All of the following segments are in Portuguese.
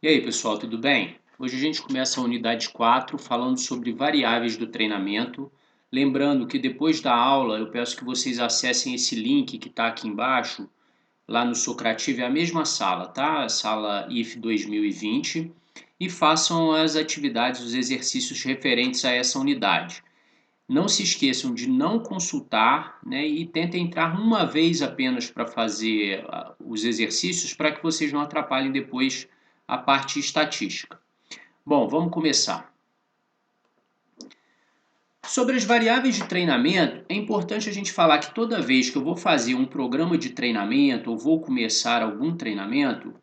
E aí, pessoal, tudo bem? Hoje a gente começa a unidade 4 falando sobre variáveis do treinamento. Lembrando que depois da aula eu peço que vocês acessem esse link que está aqui embaixo, lá no Socrative, é a mesma sala, tá? A sala IF 2020, e façam as atividades, os exercícios referentes a essa unidade. Não se esqueçam de não consultar, né, e tentem entrar uma vez apenas para fazer os exercícios para que vocês não atrapalhem depois a parte estatística. Bom, vamos começar. Sobre as variáveis de treinamento, é importante a gente falar que toda vez que eu vou fazer um programa de treinamento ou vou começar algum treinamento,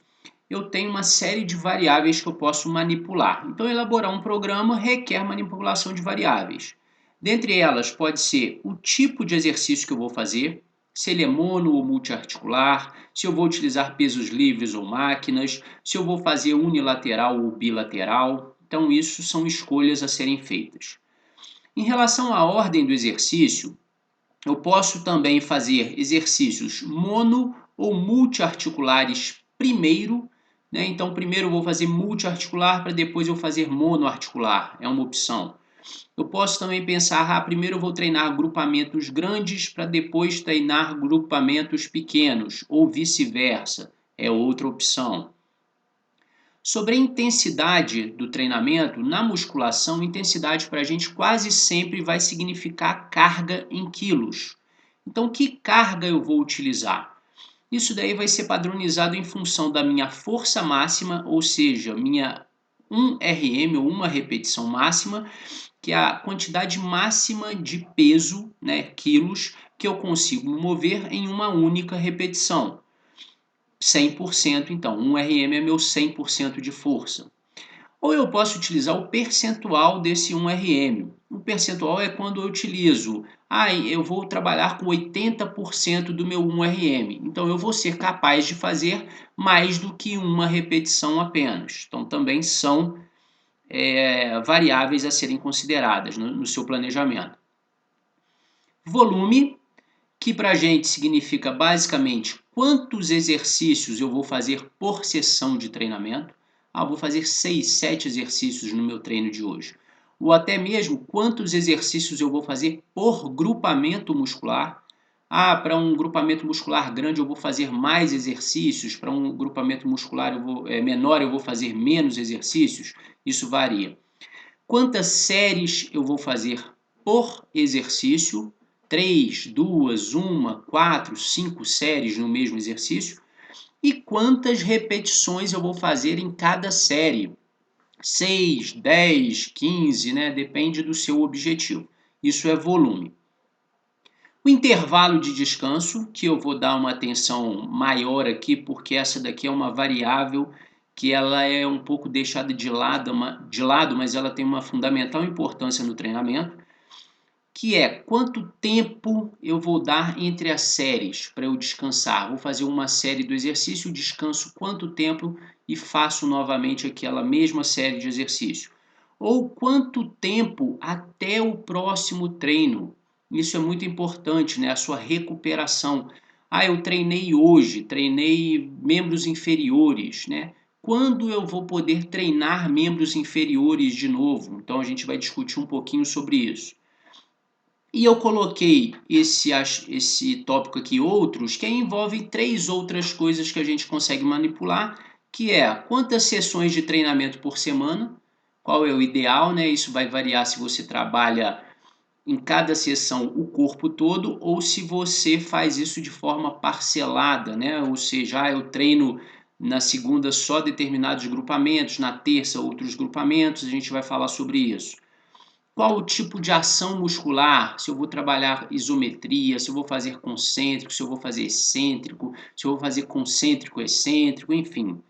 eu tenho uma série de variáveis que eu posso manipular. Então, elaborar um programa requer manipulação de variáveis. Dentre elas, pode ser o tipo de exercício que eu vou fazer, se ele é mono ou multiarticular, se eu vou utilizar pesos livres ou máquinas, se eu vou fazer unilateral ou bilateral. Então, isso são escolhas a serem feitas. Em relação à ordem do exercício, eu posso também fazer exercícios mono ou multiarticulares primeiro, né? Então, primeiro eu vou fazer multiarticular para depois eu fazer monoarticular, é uma opção. Eu posso também pensar, primeiro eu vou treinar grupamentos grandes para depois treinar grupamentos pequenos, ou vice-versa, é outra opção. Sobre a intensidade do treinamento, na musculação, intensidade para a gente quase sempre vai significar carga em quilos. Então, que carga eu vou utilizar? Isso daí vai ser padronizado em função da minha força máxima, ou seja, minha 1 RM ou uma repetição máxima, que é a quantidade máxima de peso, né, quilos, que eu consigo mover em uma única repetição. 100%, então, 1 RM é meu 100% de força. Ou eu posso utilizar o percentual desse 1 RM. O percentual é quando eu utilizo, eu vou trabalhar com 80% do meu 1 RM. Então eu vou ser capaz de fazer mais do que uma repetição apenas. Então também são variáveis a serem consideradas no seu planejamento. Volume, que para a gente significa basicamente quantos exercícios eu vou fazer por sessão de treinamento. Vou fazer 6, 7 exercícios no meu treino de hoje. Ou até mesmo quantos exercícios eu vou fazer por grupamento muscular. Para um grupamento muscular grande eu vou fazer mais exercícios, para um grupamento muscular menor eu vou fazer menos exercícios. Isso varia. Quantas séries eu vou fazer por exercício? 3, 2, 1, 4, 5 séries no mesmo exercício. E quantas repetições eu vou fazer em cada série? 6, 10, 15, né? Depende do seu objetivo. Isso é volume. O intervalo de descanso, que eu vou dar uma atenção maior aqui, porque essa daqui é uma variável que ela é um pouco deixada de lado, mas ela tem uma fundamental importância no treinamento, que é quanto tempo eu vou dar entre as séries para eu descansar. Vou fazer uma série do exercício, descanso quanto tempo e faço novamente aquela mesma série de exercício. Ou quanto tempo até o próximo treino. Isso é muito importante, né? A sua recuperação. Eu treinei hoje, treinei membros inferiores, né? Quando eu vou poder treinar membros inferiores de novo? Então a gente vai discutir um pouquinho sobre isso. E eu coloquei esse tópico aqui, outros, que envolvem 3 outras coisas que a gente consegue manipular, que é quantas sessões de treinamento por semana, qual é o ideal, né? Isso vai variar se você trabalha em cada sessão o corpo todo ou se você faz isso de forma parcelada, né? Ou seja, eu treino na segunda só determinados grupamentos, na terça outros grupamentos, a gente vai falar sobre isso. Qual o tipo de ação muscular? Se eu vou trabalhar isometria, se eu vou fazer concêntrico, se eu vou fazer excêntrico, se eu vou fazer concêntrico, excêntrico, enfim.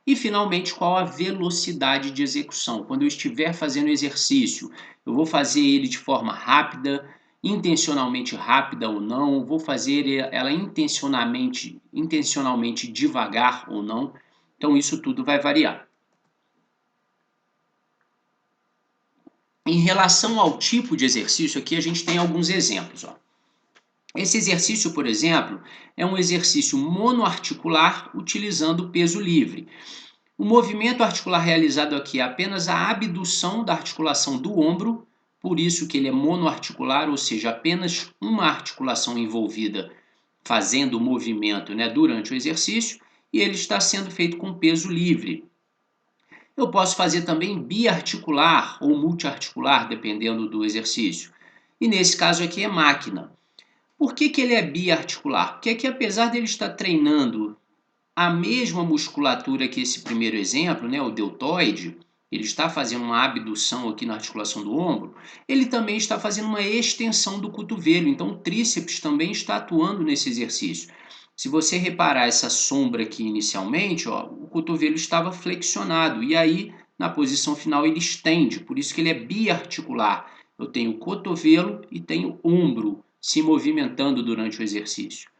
E finalmente, qual a velocidade de execução? Quando eu estiver fazendo exercício, eu vou fazer ele de forma rápida, intencionalmente rápida ou não, vou fazer ela intencionalmente devagar ou não. Então isso tudo vai variar. Em relação ao tipo de exercício, aqui a gente tem alguns exemplos. Esse exercício, por exemplo, é um exercício monoarticular utilizando peso livre. O movimento articular realizado aqui é apenas a abdução da articulação do ombro, por isso que ele é monoarticular, ou seja, apenas uma articulação envolvida fazendo o movimento, né, durante o exercício, e ele está sendo feito com peso livre. Eu posso fazer também biarticular ou multiarticular, dependendo do exercício. E nesse caso aqui é máquina. Por que ele é biarticular? Porque aqui, apesar dele estar treinando a mesma musculatura que esse primeiro exemplo, né, o deltoide, ele está fazendo uma abdução aqui na articulação do ombro, ele também está fazendo uma extensão do cotovelo, então o tríceps também está atuando nesse exercício. Se você reparar essa sombra aqui inicialmente, ó, o cotovelo estava flexionado e aí na posição final ele estende, por isso que ele é biarticular. Eu tenho cotovelo e tenho ombro se movimentando durante o exercício.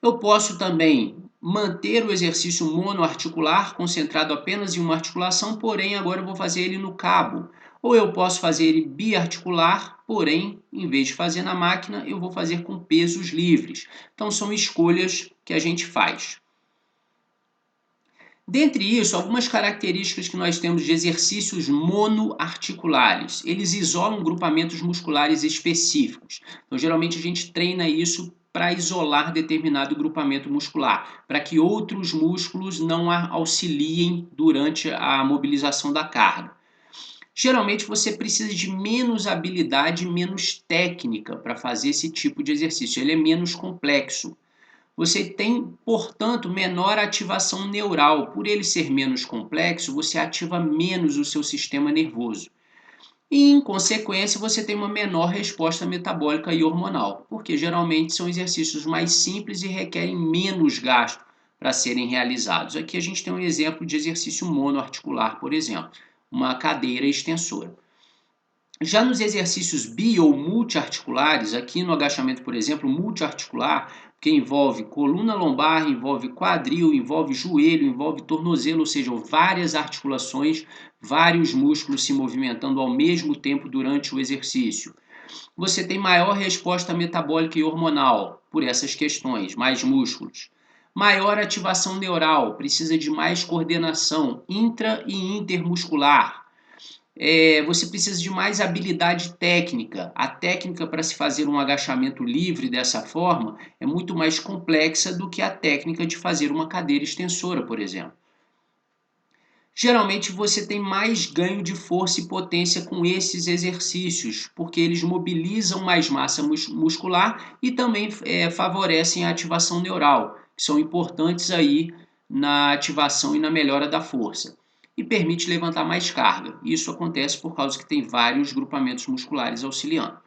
Eu posso também manter o exercício monoarticular, concentrado apenas em uma articulação, porém agora eu vou fazer ele no cabo. Ou eu posso fazer ele biarticular, porém, em vez de fazer na máquina, eu vou fazer com pesos livres. Então são escolhas que a gente faz. Dentre isso, algumas características que nós temos de exercícios monoarticulares. Eles isolam grupamentos musculares específicos. Então, geralmente, a gente treina isso para isolar determinado grupamento muscular, para que outros músculos não auxiliem durante a mobilização da carga. Geralmente, você precisa de menos habilidade e menos técnica para fazer esse tipo de exercício. Ele é menos complexo. Você tem, portanto, menor ativação neural. Por ele ser menos complexo, você ativa menos o seu sistema nervoso. E, em consequência, você tem uma menor resposta metabólica e hormonal, porque geralmente são exercícios mais simples e requerem menos gasto para serem realizados. Aqui a gente tem um exemplo de exercício monoarticular, por exemplo, uma cadeira extensora. Já nos exercícios bi ou multiarticulares, aqui no agachamento, por exemplo, multiarticular, que envolve coluna lombar, envolve quadril, envolve joelho, envolve tornozelo, ou seja, várias articulações, vários músculos se movimentando ao mesmo tempo durante o exercício. Você tem maior resposta metabólica e hormonal por essas questões, mais músculos. Maior ativação neural, precisa de mais coordenação intra e intermuscular. Você precisa de mais habilidade técnica. A técnica para se fazer um agachamento livre dessa forma é muito mais complexa do que a técnica de fazer uma cadeira extensora, por exemplo. Geralmente você tem mais ganho de força e potência com esses exercícios, porque eles mobilizam mais massa muscular e também favorecem a ativação neural, que são importantes aí na ativação e na melhora da força. E permite levantar mais carga. Isso acontece por causa que tem vários grupamentos musculares auxiliando.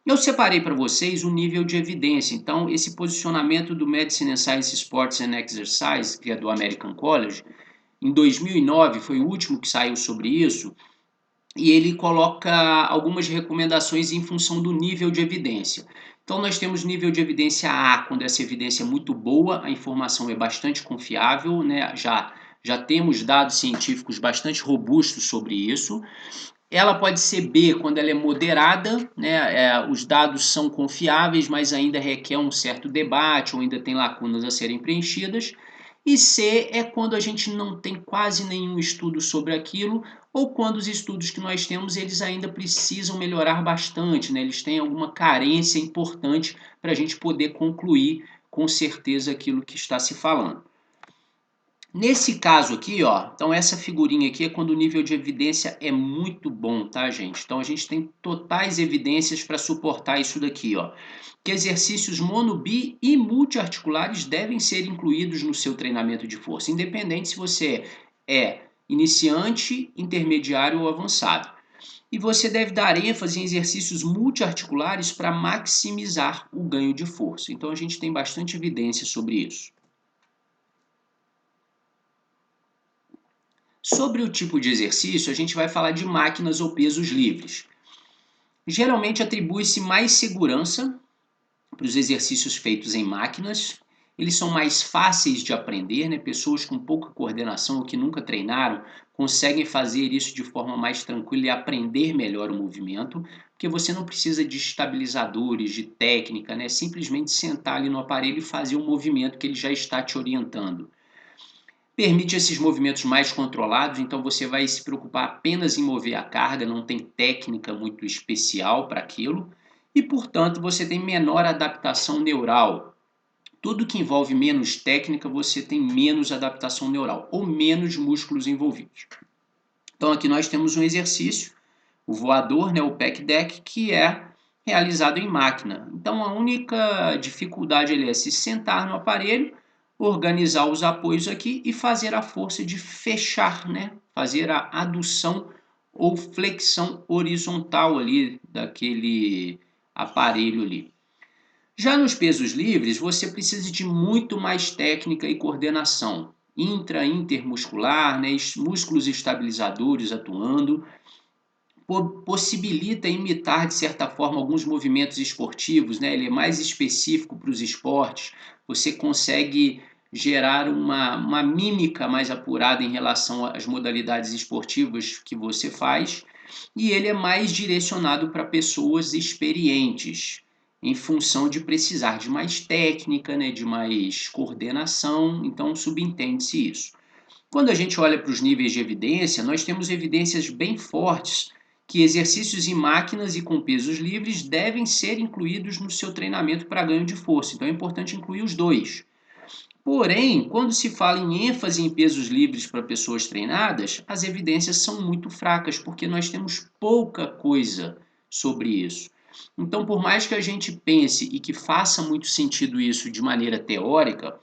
Eu separei para vocês o nível de evidência. Então, esse posicionamento do Medicine and Science Sports and Exercise, que é do American College, em 2009 foi o último que saiu sobre isso, e ele coloca algumas recomendações em função do nível de evidência. Então nós temos nível de evidência A, quando essa evidência é muito boa, a informação é bastante confiável, né? Já temos dados científicos bastante robustos sobre isso. Ela pode ser B quando ela é moderada, né? Os dados são confiáveis, mas ainda requer um certo debate ou ainda tem lacunas a serem preenchidas. E C é quando a gente não tem quase nenhum estudo sobre aquilo, ou quando os estudos que nós temos eles ainda precisam melhorar bastante, né? Eles têm alguma carência importante para a gente poder concluir com certeza aquilo que está se falando. Nesse caso aqui, ó, então essa figurinha aqui é quando o nível de evidência é muito bom, tá, gente? Então a gente tem totais evidências para suportar isso daqui, ó. Que exercícios mono, bi e multiarticulares devem ser incluídos no seu treinamento de força, independente se você é iniciante, intermediário ou avançado. E você deve dar ênfase em exercícios multiarticulares para maximizar o ganho de força. Então a gente tem bastante evidência sobre isso. Sobre o tipo de exercício, a gente vai falar de máquinas ou pesos livres. Geralmente atribui-se mais segurança para os exercícios feitos em máquinas. Eles são mais fáceis de aprender, né? Pessoas com pouca coordenação ou que nunca treinaram conseguem fazer isso de forma mais tranquila e aprender melhor o movimento, porque você não precisa de estabilizadores, de técnica, né? Simplesmente sentar ali no aparelho e fazer o movimento que ele já está te orientando. permite esses movimentos mais controlados, então você vai se preocupar apenas em mover a carga, não tem técnica muito especial para aquilo, e portanto você tem menor adaptação neural. Tudo que envolve menos técnica, você tem menos adaptação neural, ou menos músculos envolvidos. Então aqui nós temos um exercício, o voador, né, o pec deck, que é realizado em máquina. Então a única dificuldade ali é se sentar no aparelho, organizar os apoios aqui e fazer a força de fechar, né? Fazer a adução ou flexão horizontal ali daquele aparelho ali. Já nos pesos livres, você precisa de muito mais técnica e coordenação intermuscular, né? Músculos estabilizadores atuando, possibilita imitar, de certa forma, alguns movimentos esportivos, né? Ele é mais específico para os esportes, você consegue gerar uma mímica mais apurada em relação às modalidades esportivas que você faz, e ele é mais direcionado para pessoas experientes, em função de precisar de mais técnica, né? De mais coordenação, então subentende-se isso. Quando a gente olha para os níveis de evidência, nós temos evidências bem fortes que exercícios em máquinas e com pesos livres devem ser incluídos no seu treinamento para ganho de força. Então é importante incluir os dois. Porém, quando se fala em ênfase em pesos livres para pessoas treinadas, as evidências são muito fracas, porque nós temos pouca coisa sobre isso. Então, por mais que a gente pense e que faça muito sentido isso de maneira teórica,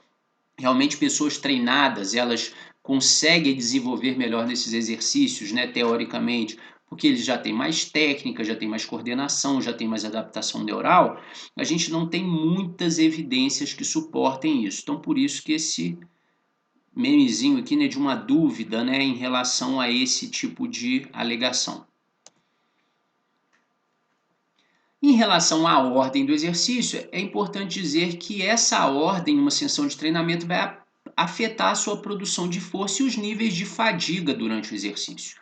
realmente pessoas treinadas, elas conseguem desenvolver melhor nesses exercícios, né, teoricamente, porque eles já têm mais técnica, já têm mais coordenação, já têm mais adaptação neural, a gente não tem muitas evidências que suportem isso. Então, por isso que esse memezinho aqui, né, de uma dúvida, né, em relação a esse tipo de alegação. Em relação à ordem do exercício, é importante dizer que essa ordem, em uma sessão de treinamento, vai afetar a sua produção de força e os níveis de fadiga durante o exercício.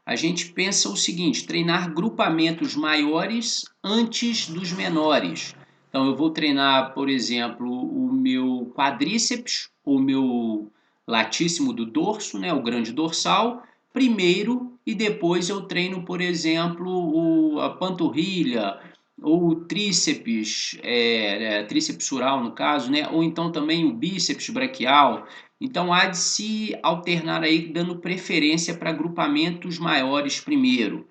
A gente pensa o seguinte: treinar grupamentos maiores antes dos menores. Então, eu vou treinar, por exemplo, o meu quadríceps, o meu latíssimo do dorso, né, o grande dorsal, primeiro, e depois eu treino, por exemplo, a panturrilha ou o tríceps, tríceps sural no caso, né, ou então também o bíceps braquial. Então há de se alternar aí, dando preferência para agrupamentos maiores primeiro.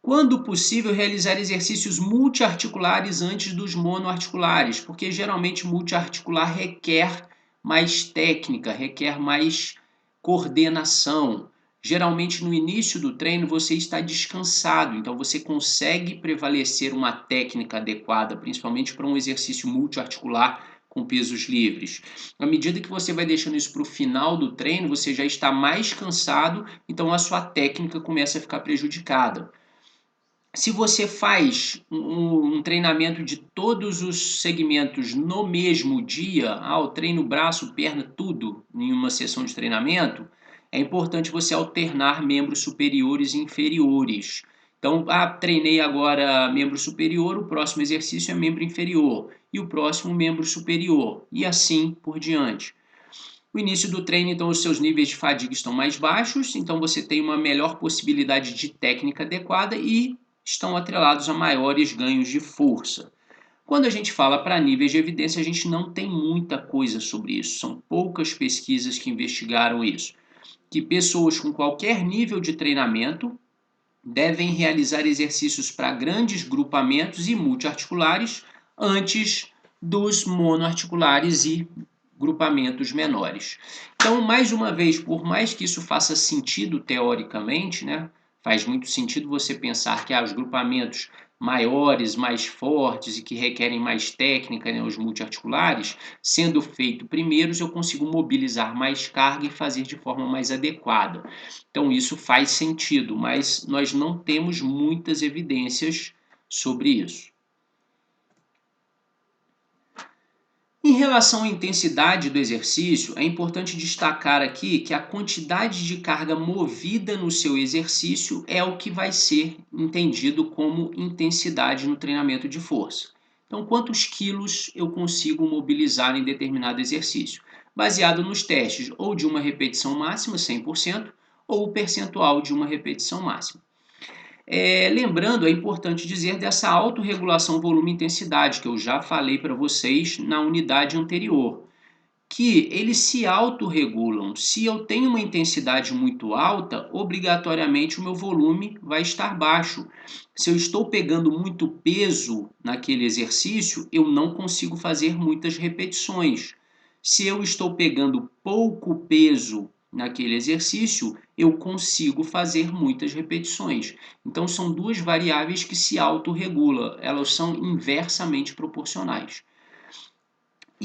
Quando possível, realizar exercícios multiarticulares antes dos monoarticulares, porque geralmente multiarticular requer mais técnica, requer mais coordenação. Geralmente no início do treino você está descansado, então você consegue prevalecer uma técnica adequada, principalmente para um exercício multiarticular com pesos livres. À medida que você vai deixando isso para o final do treino, você já está mais cansado, então a sua técnica começa a ficar prejudicada. Se você faz um treinamento de todos os segmentos no mesmo dia, eu treino braço, perna, tudo em uma sessão de treinamento, é importante você alternar membros superiores e inferiores. Então, treinei agora membro superior, o próximo exercício é membro inferior, e o próximo membro superior, e assim por diante. No início do treino, então, os seus níveis de fadiga estão mais baixos, então você tem uma melhor possibilidade de técnica adequada e estão atrelados a maiores ganhos de força. Quando a gente fala para níveis de evidência, a gente não tem muita coisa sobre isso, são poucas pesquisas que investigaram isso. Que pessoas com qualquer nível de treinamento devem realizar exercícios para grandes grupamentos e multiarticulares antes dos monoarticulares e grupamentos menores. Então, mais uma vez, por mais que isso faça sentido teoricamente, né, faz muito sentido você pensar que os grupamentos maiores, mais fortes e que requerem mais técnica, né, os multiarticulares, sendo feito primeiros, eu consigo mobilizar mais carga e fazer de forma mais adequada. Então, isso faz sentido, mas nós não temos muitas evidências sobre isso. Em relação à intensidade do exercício, é importante destacar aqui que a quantidade de carga movida no seu exercício é o que vai ser entendido como intensidade no treinamento de força. Então, quantos quilos eu consigo mobilizar em determinado exercício? baseado nos testes ou de uma repetição máxima, 100%, ou o percentual de uma repetição máxima. Lembrando, é importante dizer dessa autorregulação volume-intensidade, que eu já falei para vocês na unidade anterior, que eles se autorregulam. Se eu tenho uma intensidade muito alta, obrigatoriamente o meu volume vai estar baixo. Se eu estou pegando muito peso naquele exercício, eu não consigo fazer muitas repetições. Se eu estou pegando pouco peso naquele exercício, eu consigo fazer muitas repetições. Então são duas variáveis que se autorregulam, elas são inversamente proporcionais.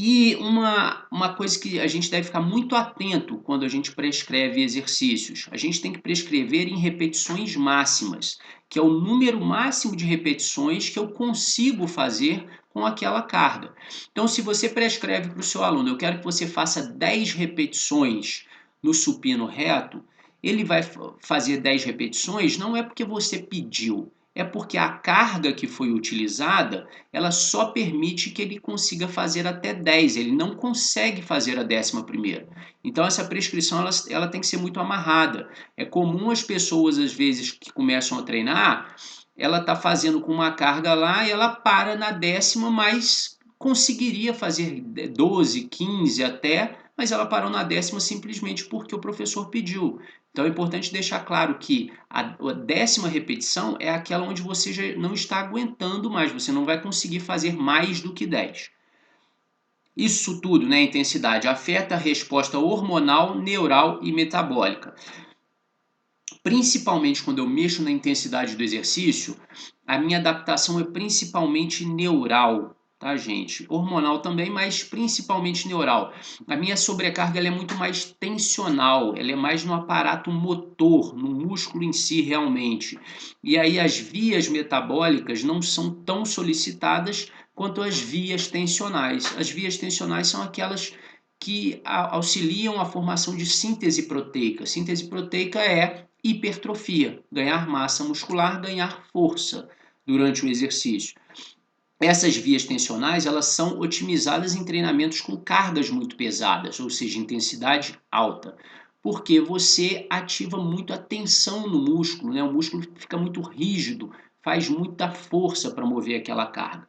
E uma coisa que a gente deve ficar muito atento quando a gente prescreve exercícios, a gente tem que prescrever em repetições máximas, que é o número máximo de repetições que eu consigo fazer com aquela carga. Então, se você prescreve para o seu aluno, eu quero que você faça 10 repetições no supino reto, ele vai fazer 10 repetições, não é porque você pediu, é porque a carga que foi utilizada, ela só permite que ele consiga fazer até 10, ele não consegue fazer a 11ª. Então essa prescrição ela tem que ser muito amarrada. É comum as pessoas, às vezes, que começam a treinar, ela está fazendo com uma carga lá e ela para na 10ª, mas conseguiria fazer 12, 15 até, mas ela parou na 10ª simplesmente porque o professor pediu. Então é importante deixar claro que a 10ª repetição é aquela onde você já não está aguentando mais, você não vai conseguir fazer mais do que 10. Isso tudo, né, a intensidade, afeta a resposta hormonal, neural e metabólica. Principalmente quando eu mexo na intensidade do exercício, a minha adaptação é principalmente neural, tá, gente? Hormonal também, mas principalmente neural. A minha sobrecarga ela é muito mais tensional, ela é mais no aparato motor, no músculo em si realmente. E aí as vias metabólicas não são tão solicitadas quanto as vias tensionais. As vias tensionais são aquelas que auxiliam a formação de síntese proteica. Síntese proteica é hipertrofia, ganhar massa muscular, ganhar força durante o exercício. Essas vias tensionais elas são otimizadas em treinamentos com cargas muito pesadas, ou seja, intensidade alta, porque você ativa muito a tensão no músculo, né? O músculo fica muito rígido, faz muita força para mover aquela carga.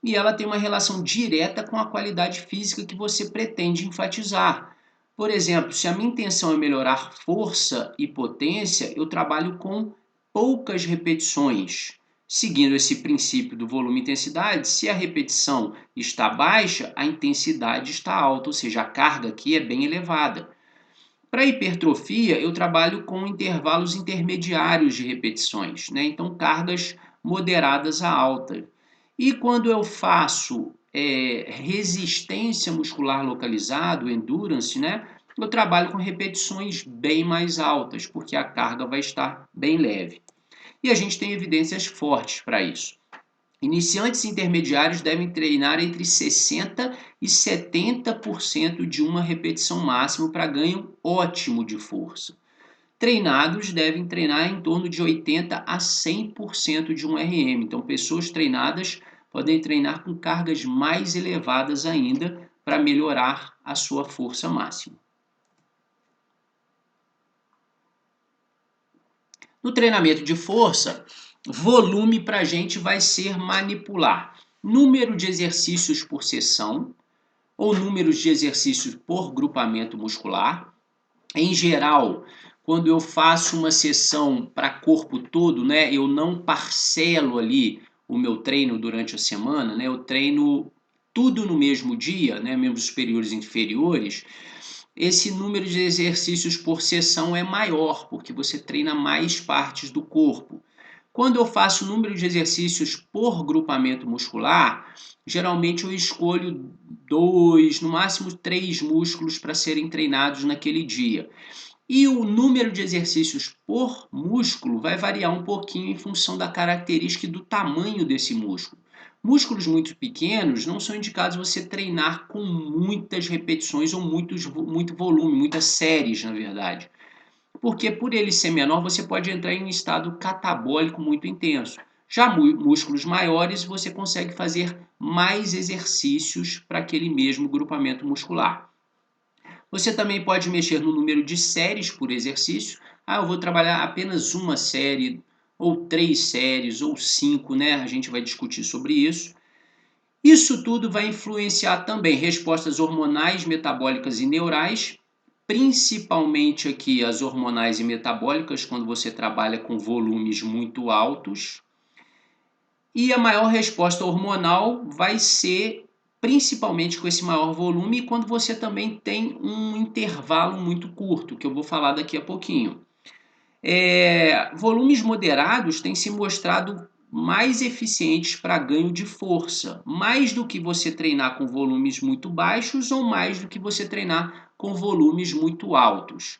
E ela tem uma relação direta com a qualidade física que você pretende enfatizar. Por exemplo, se a minha intenção é melhorar força e potência, eu trabalho com poucas repetições. Seguindo esse princípio do volume e intensidade, se a repetição está baixa, a intensidade está alta, ou seja, a carga aqui é bem elevada. Para hipertrofia, eu trabalho com intervalos intermediários de repetições, né? Então, cargas moderadas a alta. E quando eu faço resistência muscular localizada, endurance, né? Eu trabalho com repetições bem mais altas, porque a carga vai estar bem leve. E a gente tem evidências fortes para isso. Iniciantes e intermediários devem treinar entre 60% e 70% de uma repetição máxima para ganho ótimo de força. Treinados devem treinar em torno de 80% a 100% de um RM. Então, pessoas treinadas podem treinar com cargas mais elevadas ainda para melhorar a sua força máxima. No treinamento de força, volume para a gente vai ser manipular número de exercícios por sessão ou números de exercícios por grupamento muscular. Em geral, quando eu faço uma sessão para corpo todo, né, eu não parcelo ali o meu treino durante a semana, né, eu treino tudo no mesmo dia, né, membros superiores e inferiores. Esse número de exercícios por sessão é maior, porque você treina mais partes do corpo. Quando eu faço o número de exercícios por grupamento muscular, geralmente eu escolho 2, no máximo 3 músculos para serem treinados naquele dia. E o número de exercícios por músculo vai variar um pouquinho em função da característica e do tamanho desse músculo. Músculos muito pequenos não são indicados você treinar com muitas repetições ou muito volume, muitas séries, na verdade. Porque por ele ser menor, você pode entrar em um estado catabólico muito intenso. Já músculos maiores, você consegue fazer mais exercícios para aquele mesmo grupamento muscular. Você também pode mexer no número de séries por exercício. Ah, eu vou trabalhar apenas uma série, ou 3 séries, ou 5, né? A gente vai discutir sobre isso. Isso tudo vai influenciar também respostas hormonais, metabólicas e neurais, principalmente aqui as hormonais e metabólicas, quando você trabalha com volumes muito altos. E a maior resposta hormonal vai ser principalmente com esse maior volume e quando você também tem um intervalo muito curto, que eu vou falar daqui a pouquinho. Volumes moderados têm se mostrado mais eficientes para ganho de força, mais do que você treinar com volumes muito baixos ou mais do que você treinar com volumes muito altos.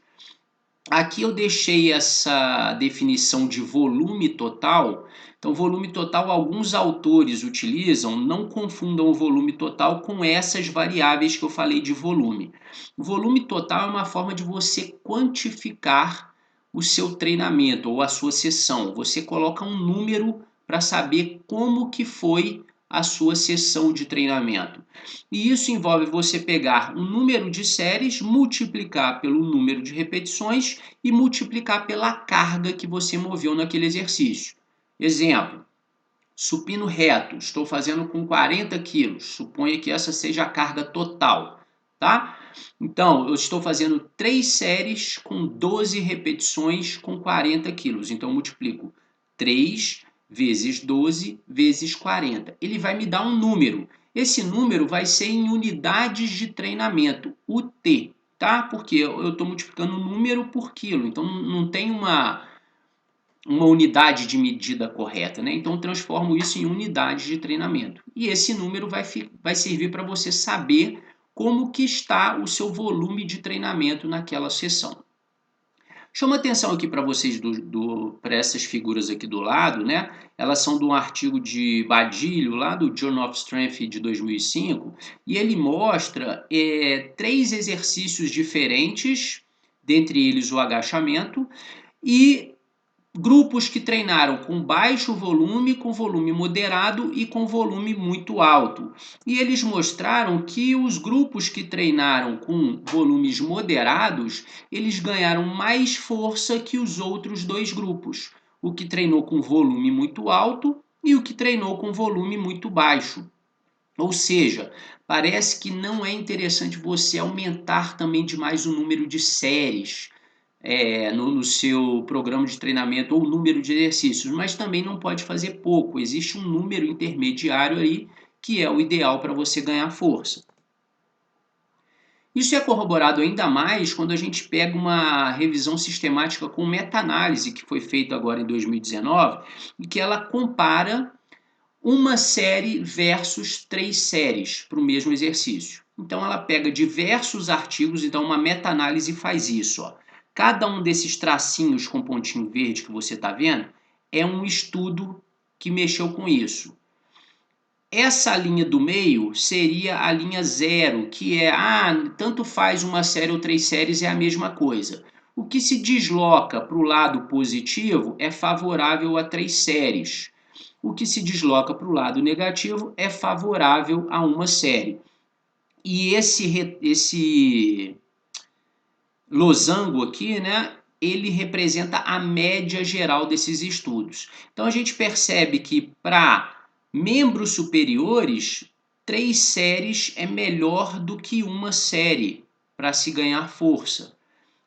Aqui eu deixei essa definição de volume total. Então, volume total, alguns autores utilizam, não confundam o volume total com essas variáveis que eu falei de volume. O volume total é uma forma de você quantificar o seu treinamento ou a sua sessão. Você coloca um número para saber como que foi a sua sessão de treinamento. E isso envolve você pegar um número de séries, multiplicar pelo número de repetições e multiplicar pela carga que você moveu naquele exercício. Exemplo, supino reto, estou fazendo com 40 quilos, suponha que essa seja a carga total, tá? Então, eu estou fazendo 3 séries com 12 repetições com 40 quilos, então eu multiplico 3 vezes 12 vezes 40. Ele vai me dar um número. Esse número vai ser em unidades de treinamento, UT, tá? Porque eu estou multiplicando número por quilo, então não tem uma unidade de medida correta, né? Então, eu transformo isso em unidades de treinamento. E esse número vai servir para você saber como que está o seu volume de treinamento naquela sessão. Chama atenção aqui para vocês para essas figuras aqui do lado, né? Elas são de um artigo de Badilho, lá do Journal of Strength de 2005, e ele mostra 3 exercícios diferentes, dentre eles o agachamento, e grupos que treinaram com baixo volume, com volume moderado e com volume muito alto. E eles mostraram que os grupos que treinaram com volumes moderados, eles ganharam mais força que os outros 2 grupos. O que treinou com volume muito alto e o que treinou com volume muito baixo. Ou seja, parece que não é interessante você aumentar também demais o número de séries no seu programa de treinamento ou número de exercícios, mas também não pode fazer pouco. Existe um número intermediário aí que é o ideal para você ganhar força. Isso é corroborado ainda mais quando a gente pega uma revisão sistemática com meta-análise que foi feita agora em 2019 e que ela compara uma série versus 3 séries para o mesmo exercício. Então ela pega diversos artigos, então uma meta-análise faz isso. Ó. Cada um desses tracinhos com pontinho verde que você está vendo é um estudo que mexeu com isso. Essa linha do meio seria a linha 0, que é, tanto faz uma série ou 3 séries, é a mesma coisa. O que se desloca para o lado positivo é favorável a 3 séries. O que se desloca para o lado negativo é favorável a uma série. E esse losango aqui, né, ele representa a média geral desses estudos. Então a gente percebe que para membros superiores, 3 séries é melhor do que uma série para se ganhar força.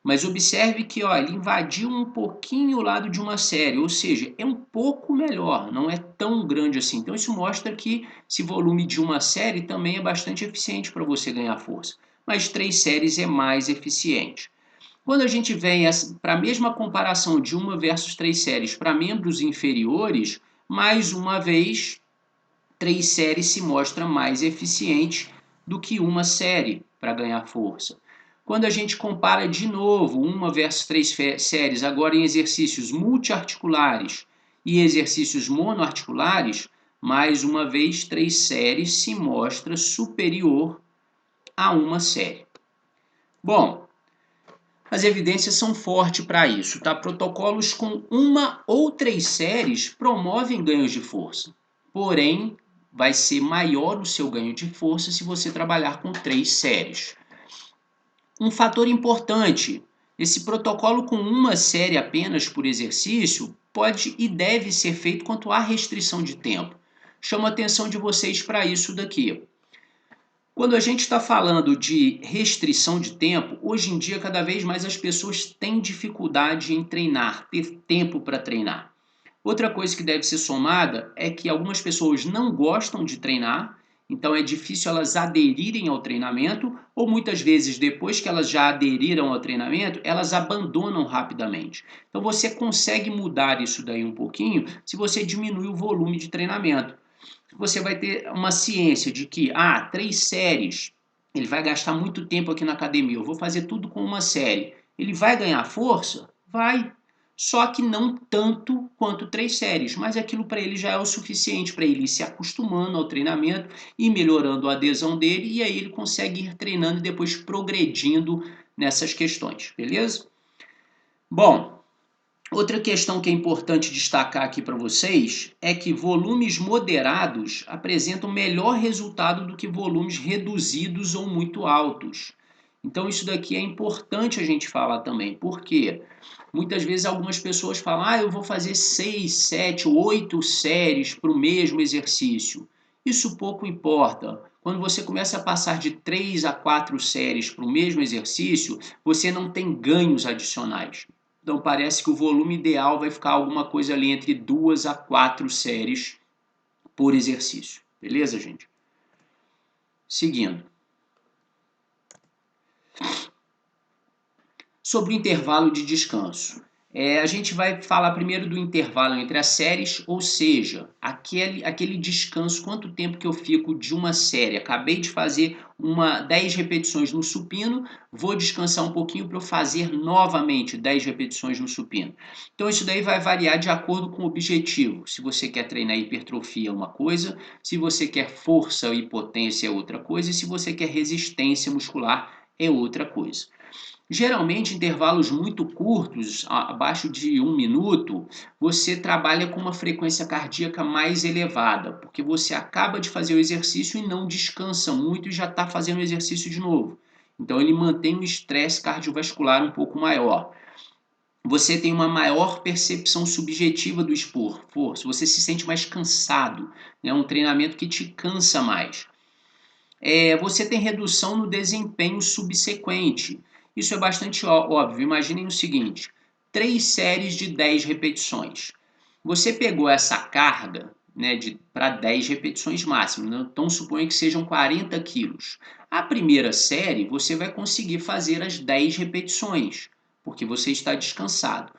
Mas observe que ele invadiu um pouquinho o lado de uma série, ou seja, é um pouco melhor, não é tão grande assim. Então isso mostra que esse volume de uma série também é bastante eficiente para você ganhar força. Mas 3 séries é mais eficiente. Quando a gente vem para a mesma comparação de uma versus 3 séries para membros inferiores, mais uma vez, 3 séries se mostra mais eficiente do que uma série para ganhar força. Quando a gente compara de novo uma versus 3 séries, agora em exercícios multiarticulares e exercícios monoarticulares, mais uma vez 3 séries se mostra superior a uma série. Bom, as evidências são fortes para isso, tá? Protocolos com uma ou 3 séries promovem ganhos de força. Porém, vai ser maior o seu ganho de força se você trabalhar com 3 séries. Um fator importante, esse protocolo com uma série apenas por exercício pode e deve ser feito quanto à restrição de tempo. Chamo a atenção de vocês para isso daqui. Quando a gente está falando de restrição de tempo, hoje em dia cada vez mais as pessoas têm dificuldade em treinar, ter tempo para treinar. Outra coisa que deve ser somada é que algumas pessoas não gostam de treinar, então é difícil elas aderirem ao treinamento, ou muitas vezes, depois que elas já aderiram ao treinamento, elas abandonam rapidamente. Então você consegue mudar isso daí um pouquinho se você diminuir o volume de treinamento. Você vai ter uma ciência de que, 3 séries, ele vai gastar muito tempo aqui na academia, eu vou fazer tudo com uma série. Ele vai ganhar força? Vai. Só que não tanto quanto 3 séries, mas aquilo para ele já é o suficiente para ele ir se acostumando ao treinamento e melhorando a adesão dele, e aí ele consegue ir treinando e depois progredindo nessas questões, beleza? Bom, outra questão que é importante destacar aqui para vocês é que volumes moderados apresentam melhor resultado do que volumes reduzidos ou muito altos. Então isso daqui é importante a gente falar também, porque muitas vezes algumas pessoas falam, eu vou fazer 6, 7, 8 séries para o mesmo exercício. Isso pouco importa. Quando você começa a passar de 3 a 4 séries para o mesmo exercício, você não tem ganhos adicionais. Então parece que o volume ideal vai ficar alguma coisa ali entre 2 a 4 séries por exercício. Beleza, gente? Seguindo. Sobre o intervalo de descanso. A gente vai falar primeiro do intervalo entre as séries, ou seja, aquele descanso, quanto tempo que eu fico de uma série. Acabei de fazer 10 repetições no supino, vou descansar um pouquinho para eu fazer novamente 10 repetições no supino. Então isso daí vai variar de acordo com o objetivo. Se você quer treinar hipertrofia é uma coisa, se você quer força e potência é outra coisa, e se você quer resistência muscular é outra coisa. Geralmente, intervalos muito curtos, abaixo de 1 minuto, você trabalha com uma frequência cardíaca mais elevada, porque você acaba de fazer o exercício e não descansa muito e já está fazendo o exercício de novo. Então, ele mantém um estresse cardiovascular um pouco maior. Você tem uma maior percepção subjetiva do esforço, você se sente mais cansado, é um treinamento que te cansa mais. Você tem redução no desempenho subsequente. Isso é bastante óbvio. Imaginem o seguinte: 3 séries de 10 repetições. Você pegou essa carga, né, para 10 repetições máximas, né? Então suponha que sejam 40 quilos. A primeira série você vai conseguir fazer as 10 repetições, porque você está descansado.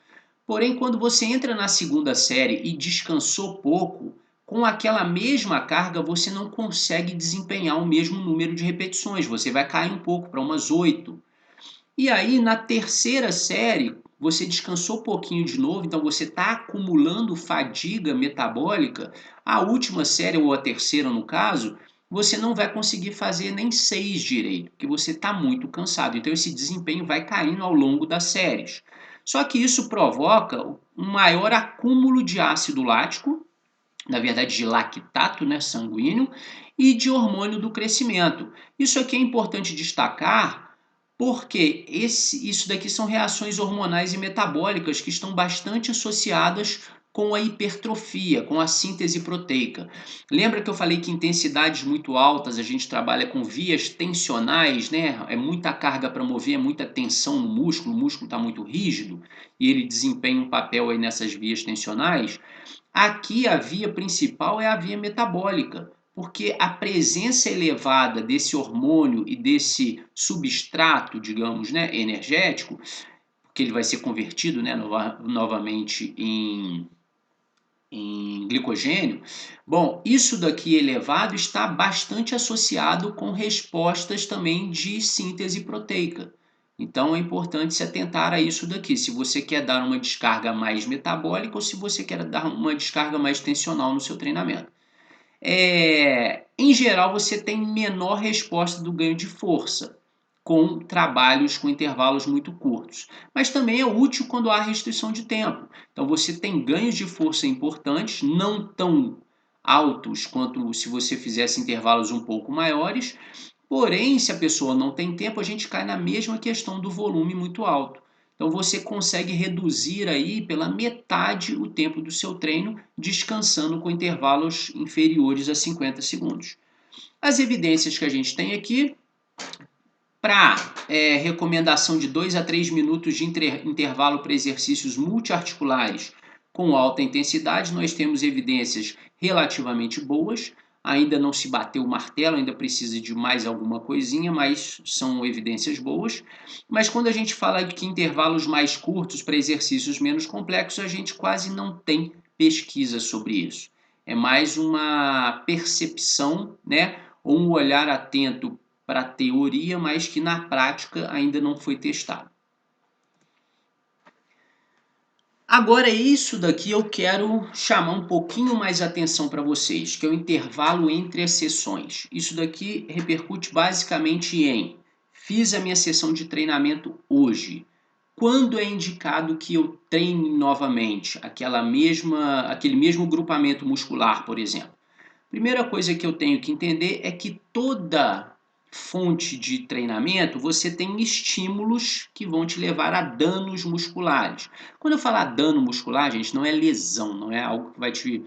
Porém, quando você entra na segunda série e descansou pouco, com aquela mesma carga você não consegue desempenhar o mesmo número de repetições, você vai cair um pouco para umas 8. E aí, na terceira série, você descansou pouquinho de novo, então você está acumulando fadiga metabólica. A última série, ou a terceira no caso, você não vai conseguir fazer nem 6 direito, porque você está muito cansado. Então esse desempenho vai caindo ao longo das séries. Só que isso provoca um maior acúmulo de ácido lático, na verdade de lactato, né, sanguíneo, e de hormônio do crescimento. Isso aqui é importante destacar porque isso daqui são reações hormonais e metabólicas que estão bastante associadas com a hipertrofia, com a síntese proteica. Lembra que eu falei que intensidades muito altas a gente trabalha com vias tensionais, né? É muita carga para mover, é muita tensão no músculo, o músculo está muito rígido e ele desempenha um papel aí nessas vias tensionais. Aqui a via principal é a via metabólica, porque a presença elevada desse hormônio e desse substrato, digamos, né, energético, que ele vai ser convertido, né, novamente em glicogênio. Bom, isso daqui elevado está bastante associado com respostas também de síntese proteica. Então é importante se atentar a isso daqui, se você quer dar uma descarga mais metabólica ou se você quer dar uma descarga mais tensional no seu treinamento. Em geral, você tem menor resposta do ganho de força com trabalhos com intervalos muito curtos. Mas também é útil quando há restrição de tempo. Então você tem ganhos de força importantes, não tão altos quanto se você fizesse intervalos um pouco maiores, Porém, se a pessoa não tem tempo, a gente cai na mesma questão do volume muito alto. Então você consegue reduzir aí pela metade o tempo do seu treino, descansando com intervalos inferiores a 50 segundos. As evidências que a gente tem aqui, para recomendação de 2 a 3 minutos de intervalo para exercícios multiarticulares com alta intensidade, nós temos evidências relativamente boas. Ainda não se bateu o martelo, ainda precisa de mais alguma coisinha, mas são evidências boas. Mas quando a gente fala de que intervalos mais curtos para exercícios menos complexos, a gente quase não tem pesquisa sobre isso. É mais uma percepção, né, ou um olhar atento para a teoria, mas que na prática ainda não foi testado. Agora, isso daqui eu quero chamar um pouquinho mais atenção para vocês, que é o intervalo entre as sessões. Isso daqui repercute basicamente em: fiz a minha sessão de treinamento hoje. Quando é indicado que eu treine novamente aquele mesmo grupamento muscular, por exemplo? Primeira coisa que eu tenho que entender é que toda fonte de treinamento, você tem estímulos que vão te levar a danos musculares. Quando eu falar dano muscular, gente, não é lesão, não é algo que vai te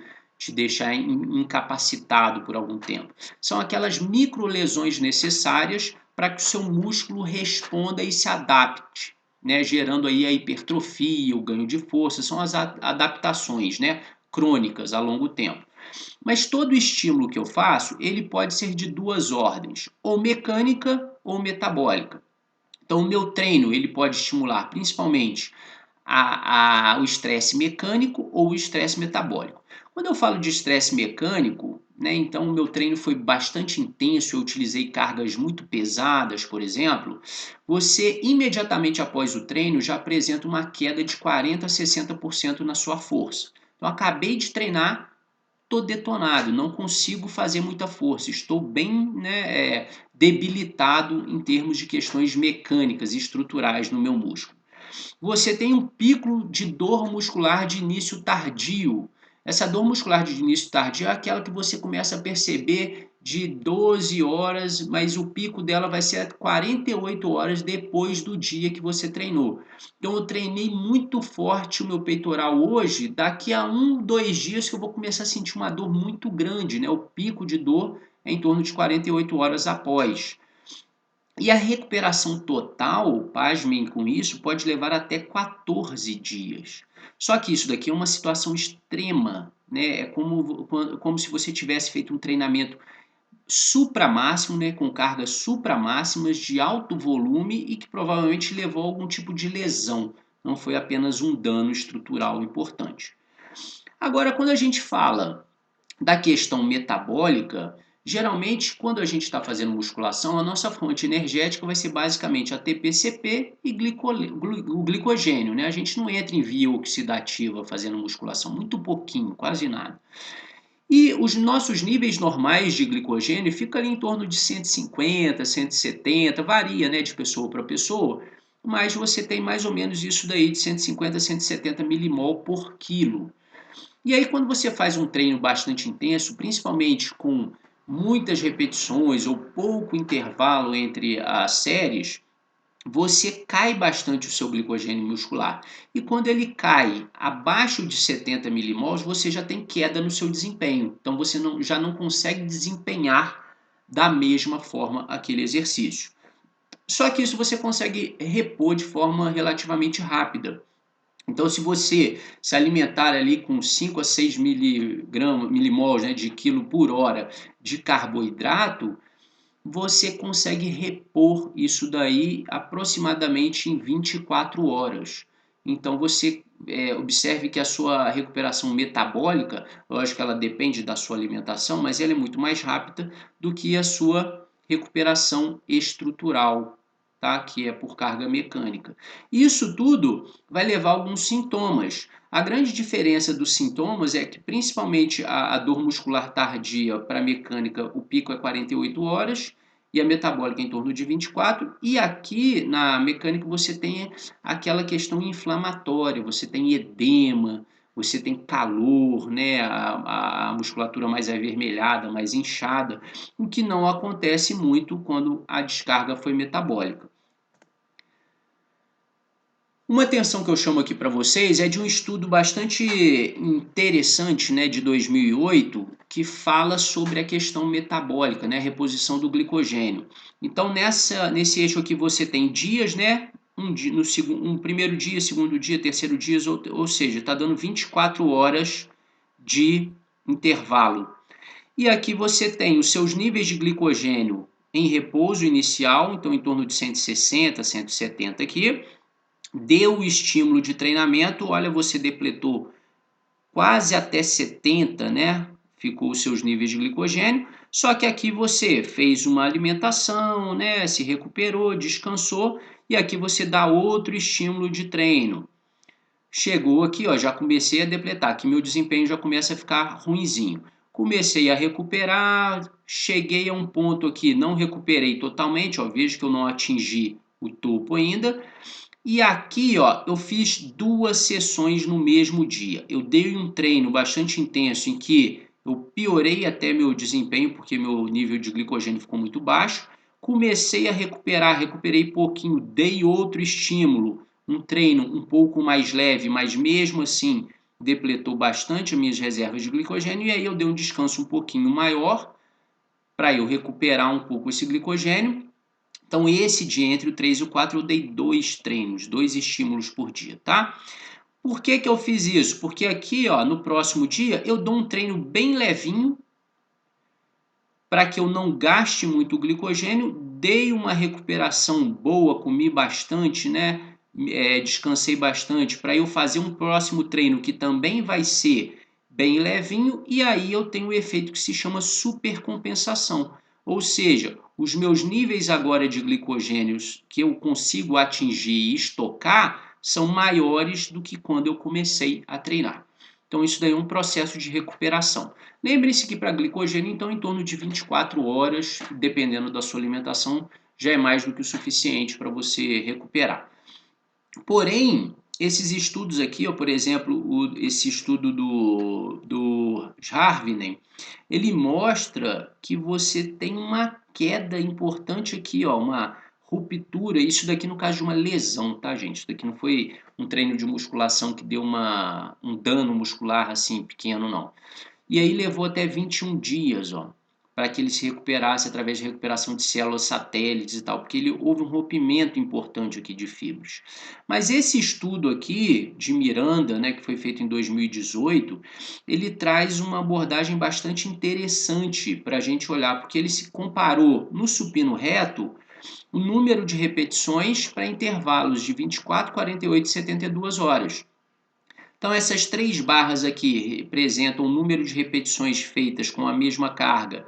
deixar incapacitado por algum tempo. São aquelas microlesões necessárias para que o seu músculo responda e se adapte, né, gerando aí a hipertrofia, o ganho de força, são as adaptações, né, crônicas a longo tempo. Mas todo estímulo que eu faço, ele pode ser de duas ordens, ou mecânica ou metabólica. Então, o meu treino ele pode estimular principalmente o estresse mecânico ou o estresse metabólico. Quando eu falo de estresse mecânico, né, então o meu treino foi bastante intenso, eu utilizei cargas muito pesadas, por exemplo, você imediatamente após o treino já apresenta uma queda de 40 a 60% na sua força. Então, acabei de treinar, estou detonado, não consigo fazer muita força, estou bem, né, debilitado em termos de questões mecânicas e estruturais no meu músculo. Você tem um pico de dor muscular de início tardio. Essa dor muscular de início tardio é aquela que você começa a perceber de 12 horas, mas o pico dela vai ser 48 horas depois do dia que você treinou. Então eu treinei muito forte o meu peitoral hoje, daqui a 2 dias que eu vou começar a sentir uma dor muito grande, né? O pico de dor é em torno de 48 horas após. E a recuperação total, pasmem com isso, pode levar até 14 dias. Só que isso daqui é uma situação extrema, né? É como se você tivesse feito um treinamento supramáximo, né? Com cargas supramáximas de alto volume e que provavelmente levou a algum tipo de lesão. Não foi apenas um dano estrutural importante. Agora, quando a gente fala da questão metabólica, geralmente, quando a gente está fazendo musculação, a nossa fonte energética vai ser basicamente ATP-CP e o glicogênio, né? A gente não entra em via oxidativa fazendo musculação, muito pouquinho, quase nada. E os nossos níveis normais de glicogênio ficam ali em torno de 150, 170, varia, né, de pessoa para pessoa, mas você tem mais ou menos isso daí de 150 a 170 milimol por quilo. E aí, quando você faz um treino bastante intenso, principalmente com muitas repetições ou pouco intervalo entre as séries, você cai bastante o seu glicogênio muscular. E quando ele cai abaixo de 70 milimols, você já tem queda no seu desempenho. Então você já não consegue desempenhar da mesma forma aquele exercício. Só que isso você consegue repor de forma relativamente rápida. Então, se você se alimentar ali com 5 a 6 milimols, né, de quilo por hora de carboidrato, você consegue repor isso daí aproximadamente em 24 horas. Então, você observe que a sua recuperação metabólica, lógico que ela depende da sua alimentação, mas ela é muito mais rápida do que a sua recuperação estrutural, tá? Que é por carga mecânica. Isso tudo vai levar a alguns sintomas. A grande diferença dos sintomas é que, principalmente, a dor muscular tardia para a mecânica, o pico é 48 horas e a metabólica em torno de 24. E aqui na mecânica você tem aquela questão inflamatória, você tem edema, você tem calor, né, a musculatura mais avermelhada, mais inchada, o que não acontece muito quando a descarga foi metabólica. Uma atenção que eu chamo aqui para vocês é de um estudo bastante interessante, né, de 2008, que fala sobre a questão metabólica, né, reposição do glicogênio. Então, nesse eixo aqui você tem dias, né, um primeiro dia, segundo dia, terceiro dia, ou seja, está dando 24 horas de intervalo. E aqui você tem os seus níveis de glicogênio em repouso inicial, então em torno de 160, 170 aqui. Deu o estímulo de treinamento, olha, você depletou quase até 70, né? Ficou os seus níveis de glicogênio, só que aqui você fez uma alimentação, né? Se recuperou, descansou, e aqui você dá outro estímulo de treino. Chegou aqui, ó, já comecei a depletar, aqui meu desempenho já começa a ficar ruinzinho. Comecei a recuperar, cheguei a um ponto aqui, não recuperei totalmente, ó, vejo que eu não atingi o topo ainda. E aqui, ó, eu fiz 2 sessões no mesmo dia. Eu dei um treino bastante intenso em que eu piorei até meu desempenho, porque meu nível de glicogênio ficou muito baixo. Comecei a recuperar, recuperei pouquinho, dei outro estímulo, um treino um pouco mais leve, mas mesmo assim depletou bastante as minhas reservas de glicogênio. E aí eu dei um descanso um pouquinho maior para eu recuperar um pouco esse glicogênio. Então, esse dia entre o 3 e o 4 eu dei 2 treinos, 2 estímulos por dia, tá? Por que que eu fiz isso? Porque aqui, ó, no próximo dia, eu dou um treino bem levinho, para que eu não gaste muito glicogênio, dei uma recuperação boa, comi bastante, né? Descansei bastante, para eu fazer um próximo treino que também vai ser bem levinho, e aí eu tenho o efeito que se chama supercompensação. Ou seja, os meus níveis agora de glicogênios que eu consigo atingir e estocar são maiores do que quando eu comecei a treinar. Então, isso daí é um processo de recuperação. Lembre-se que para glicogênio, então, em torno de 24 horas, dependendo da sua alimentação, já é mais do que o suficiente para você recuperar. Porém, esses estudos aqui, ó, por exemplo, esse estudo do Jarvinen, ele mostra que você tem uma queda importante aqui, ó, uma ruptura, isso daqui no caso de uma lesão, tá, gente? Isso daqui não foi um treino de musculação que deu um dano muscular assim pequeno, não. E aí levou até 21 dias, ó, para que ele se recuperasse através de recuperação de células satélites e tal, porque houve um rompimento importante aqui de fibras. Mas esse estudo aqui de Miranda, né, que foi feito em 2018, ele traz uma abordagem bastante interessante para a gente olhar, porque ele se comparou no supino reto o número de repetições para intervalos de 24, 48 e 72 horas. Então, essas 3 barras aqui representam o número de repetições feitas com a mesma carga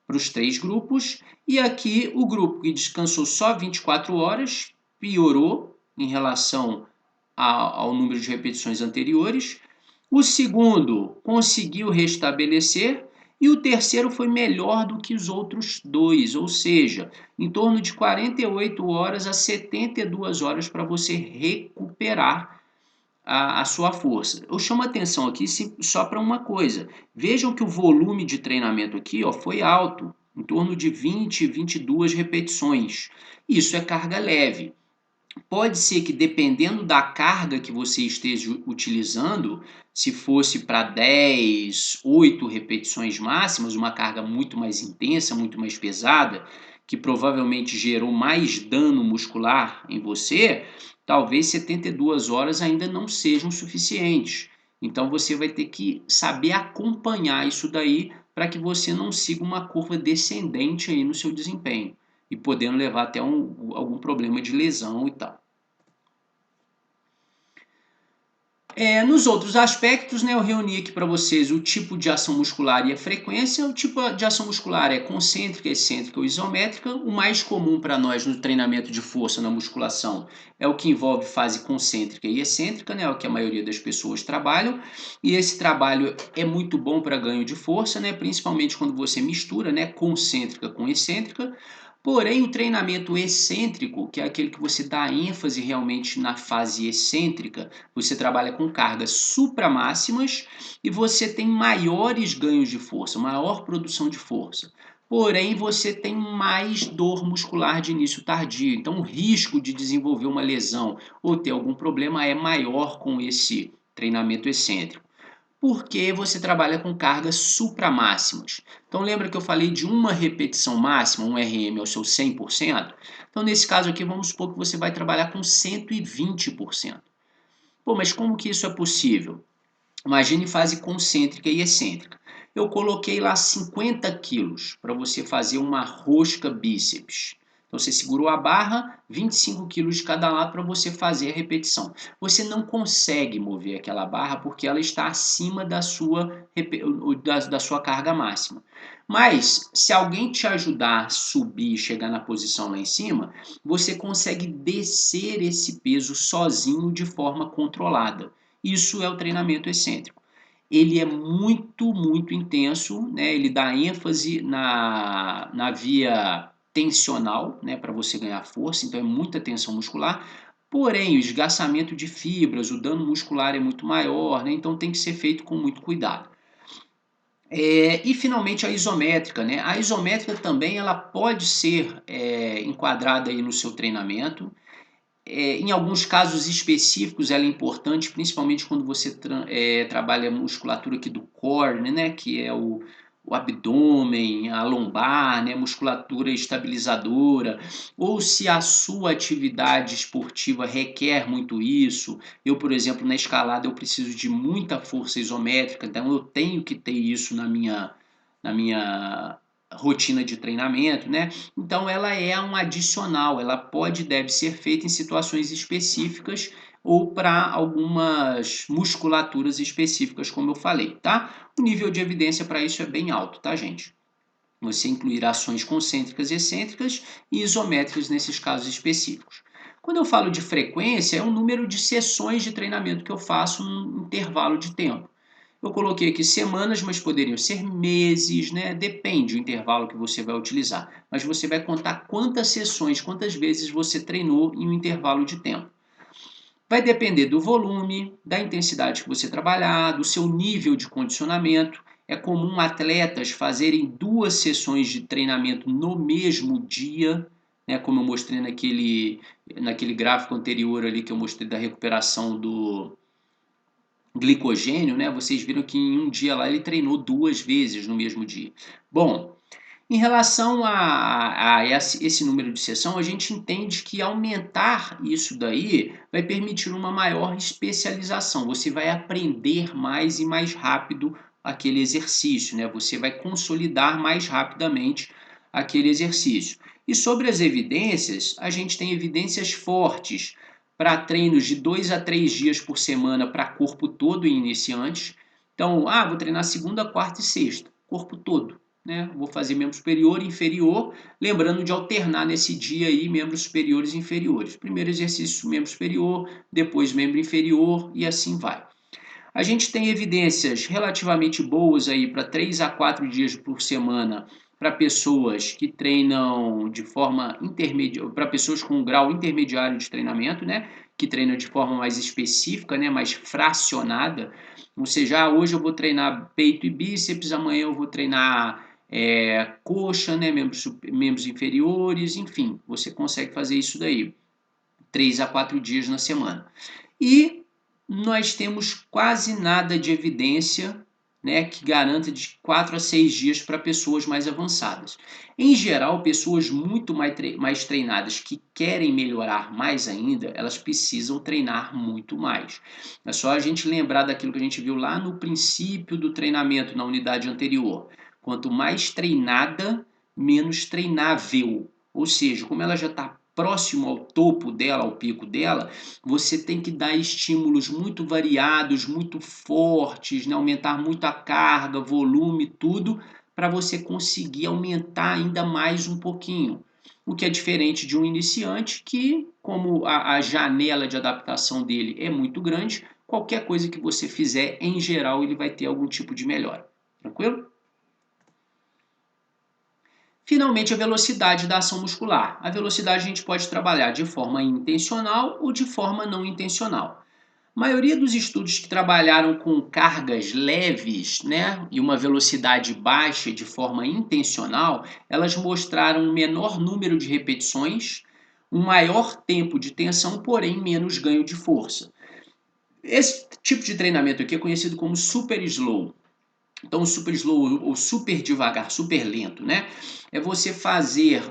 para os 3 grupos, e aqui o grupo que descansou só 24 horas piorou em relação ao número de repetições anteriores, o segundo conseguiu restabelecer e o terceiro foi melhor do que os outros 2, ou seja, em torno de 48 horas a 72 horas para você recuperar a sua força. Eu chamo a atenção aqui só para uma coisa. Vejam que o volume de treinamento aqui, ó, foi alto, em torno de 20, 22 repetições. Isso é carga leve. Pode ser que dependendo da carga que você esteja utilizando, se fosse para 10, 8 repetições máximas, uma carga muito mais intensa, muito mais pesada, que provavelmente gerou mais dano muscular em você, talvez 72 horas ainda não sejam suficientes. Então você vai ter que saber acompanhar isso daí para que você não siga uma curva descendente aí no seu desempenho e podendo levar até algum problema de lesão e tal. Nos outros aspectos, né, eu reuni aqui para vocês o tipo de ação muscular e a frequência. O tipo de ação muscular é concêntrica, excêntrica ou isométrica. O mais comum para nós no treinamento de força na musculação é o que envolve fase concêntrica e excêntrica, né, é o que a maioria das pessoas trabalham. E esse trabalho é muito bom para ganho de força, né, principalmente quando você mistura, né, concêntrica com excêntrica. Porém, o treinamento excêntrico, que é aquele que você dá ênfase realmente na fase excêntrica, você trabalha com cargas supramáximas e você tem maiores ganhos de força, maior produção de força. Porém, você tem mais dor muscular de início tardio. Então, o risco de desenvolver uma lesão ou ter algum problema é maior com esse treinamento excêntrico, porque você trabalha com cargas supramáximas. Então lembra que eu falei de uma repetição máxima, um RM ao seu 100%? Então nesse caso aqui vamos supor que você vai trabalhar com 120%. Pô, mas como que isso é possível? Imagine fase concêntrica e excêntrica. Eu coloquei lá 50 quilos para você fazer uma rosca bíceps. Então você segurou a barra, 25 quilos de cada lado para você fazer a repetição. Você não consegue mover aquela barra porque ela está acima da sua carga máxima. Mas se alguém te ajudar a subir e chegar na posição lá em cima, você consegue descer esse peso sozinho de forma controlada. Isso é o treinamento excêntrico. Ele é muito, muito intenso, né? Ele dá ênfase na via tensional, né? Para você ganhar força, então é muita tensão muscular. Porém, o esgaçamento de fibras, o dano muscular é muito maior, né? Então tem que ser feito com muito cuidado. E finalmente a isométrica, né? A isométrica também ela pode ser enquadrada aí no seu treinamento. Em alguns casos específicos ela é importante, principalmente quando você trabalha a musculatura aqui do core, né, que é o abdômen, a lombar, né, musculatura estabilizadora, ou se a sua atividade esportiva requer muito isso. Eu, por exemplo, na escalada eu preciso de muita força isométrica, então eu tenho que ter isso na minha rotina de treinamento, né? Então ela é um adicional, ela pode e deve ser feita em situações específicas ou para algumas musculaturas específicas, como eu falei, tá? O nível de evidência para isso é bem alto, tá, gente? Você incluir ações concêntricas, excêntricas e isométricas nesses casos específicos. Quando eu falo de frequência, é o número de sessões de treinamento que eu faço num intervalo de tempo. Eu coloquei aqui semanas, mas poderiam ser meses, né? Depende do intervalo que você vai utilizar. Mas você vai contar quantas sessões, quantas vezes você treinou em um intervalo de tempo. Vai depender do volume, da intensidade que você trabalhar, do seu nível de condicionamento. É comum atletas fazerem 2 sessões de treinamento no mesmo dia, né? Como eu mostrei naquele gráfico anterior ali que eu mostrei da recuperação do glicogênio, né? Vocês viram que em um dia lá ele treinou 2 vezes no mesmo dia. Bom, em relação a esse número de sessão, a gente entende que aumentar isso daí vai permitir uma maior especialização. Você vai aprender mais e mais rápido aquele exercício, né? Você vai consolidar mais rapidamente aquele exercício. E sobre as evidências, a gente tem evidências fortes para treinos de 2 a 3 dias por semana para corpo todo e iniciantes. Então, vou treinar segunda, quarta e sexta, corpo todo, né? Vou fazer membro superior e inferior, lembrando de alternar nesse dia aí membros superiores e inferiores. Primeiro exercício membro superior, depois membro inferior e assim vai. A gente tem evidências relativamente boas aí para 3 a 4 dias por semana para pessoas que treinam de forma intermediária, para pessoas com um grau intermediário de treinamento, né? Que treinam de forma mais específica, né? Mais fracionada. Ou seja, hoje eu vou treinar peito e bíceps, amanhã eu vou treinar coxa, né? Membros inferiores, enfim, você consegue fazer isso daí. 3 a 4 dias na semana. E nós temos quase nada de evidência, né, que garanta de 4 a 6 dias para pessoas mais avançadas. Em geral, pessoas muito mais treinadas que querem melhorar mais ainda, elas precisam treinar muito mais. É só a gente lembrar daquilo que a gente viu lá no princípio do treinamento, na unidade anterior. Quanto mais treinada, menos treinável. Ou seja, como ela já está próximo ao topo dela, ao pico dela, você tem que dar estímulos muito variados, muito fortes, né? Aumentar muito a carga, volume, tudo, para você conseguir aumentar ainda mais um pouquinho. O que é diferente de um iniciante que, como a janela de adaptação dele é muito grande, qualquer coisa que você fizer, em geral, ele vai ter algum tipo de melhora. Tranquilo? Finalmente, a velocidade da ação muscular. A velocidade a gente pode trabalhar de forma intencional ou de forma não intencional. A maioria dos estudos que trabalharam com cargas leves, né, e uma velocidade baixa de forma intencional, elas mostraram um menor número de repetições, um maior tempo de tensão, porém menos ganho de força. Esse tipo de treinamento aqui é conhecido como super slow. Então, o super slow ou super devagar, super lento, né? É você fazer